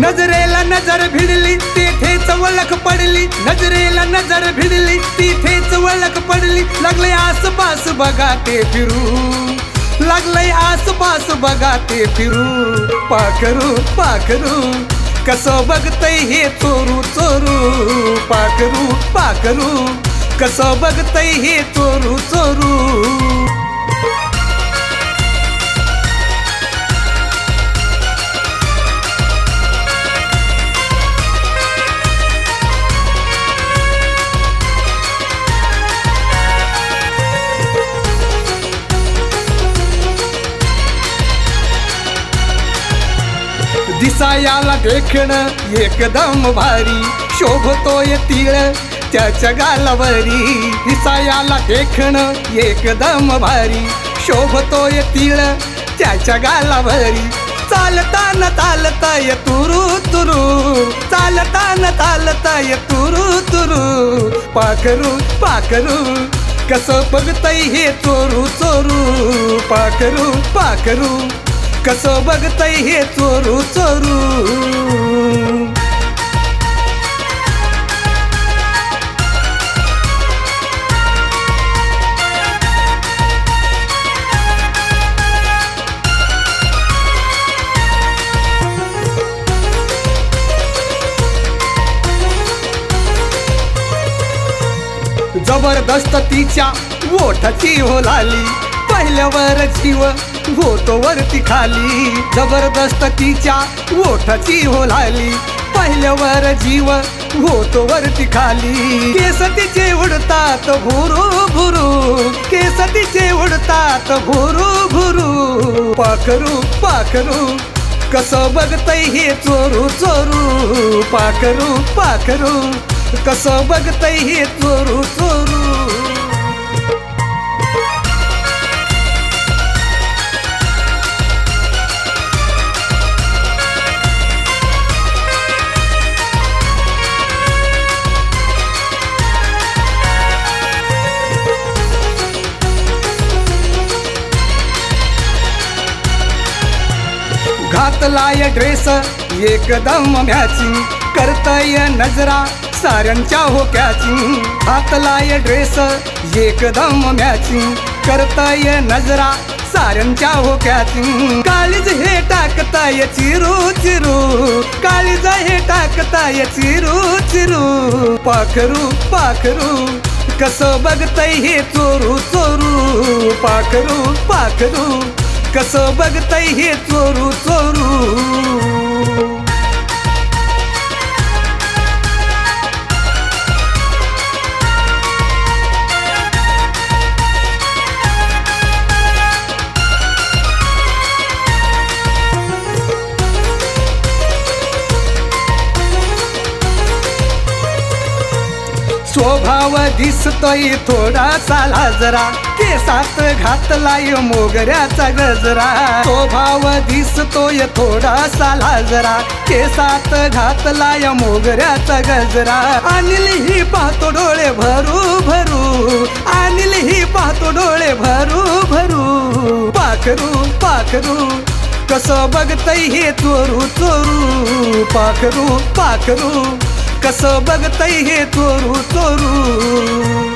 नजरेला नजर भिडली तिथेच ओळख पडली, नजरेला नजर भिडली तिथेच ओळख पडली. लागलंय आसपास बघा ते फिरू, लागलंय आसपास बघा ते फिरू. पाखरू पाखरू कसं बघतय हे चोरू चोरू. पाखरू पाखरू कसं बघतय हे चोरू चोरू. दिसायाला देखणं एकदम भारी, शोभतोय तीळ त्याच्या गालावरी. दिसायाला देखणं एकदम भारी, शोभतोय तीळ त्याच्या गालावरी. चालताना चालताय तुरू तुरू, चालताना चालताय तुरू तुरू. पाखरू पाखरू कसं बघतय हे चोरू चोरू. पाखरू पाखरू कसं बघतय हे चोरू चोरू. जबरदस्त तिच्या ओठाची ओलाली, पहिल्यावर जीव होतो वरती खाली. जबरदस्त तिच्या ओठाची ओलाली, पहिल्यावर जीव होतो वरती खाली. केस तिचे उडतात भुरू भुरू, केस तिचे उडतात भुरू भुरू. पाखरू पाखरू कसं बघतय हे चोरू चोरू. पाखरू पाखरू कसं बघतय हे चोरू चोरू. घातलाय ड्रेस एकदम मॅचिंग, करताय नजरा साऱ्यांच्या होक्याची. घातलाय ड्रेस एकदम मॅचिंग, करताय नजरा साऱ्यांच्या होक्याची. काळीज हे टाकताय चिरू चिरू, काळीज हे टाकताय चिरू चिरू. पाखरू पाखरू कसं बघतय हे चोरू चोरू. पाखरू पाखरू कसं बघतय हे चोरू चोरू. स्वभाव दिसतोय थोडासा लाजरा, केसात घातलाय मोगऱ्याचा गजरा. स्वभाव दिसतोय थोडासा लाजरा, केसात घातलाय मोगऱ्याचा गजरा. अनिल ही पाहतो डोळे भरू भरू, अनिल ही पाहतो डोळे भरू भरू. पाखरू पाखरू कसं बघतय हे चोरू चोरू. पाखरू पाखरू कसं बघतय हे चोरू चोरू.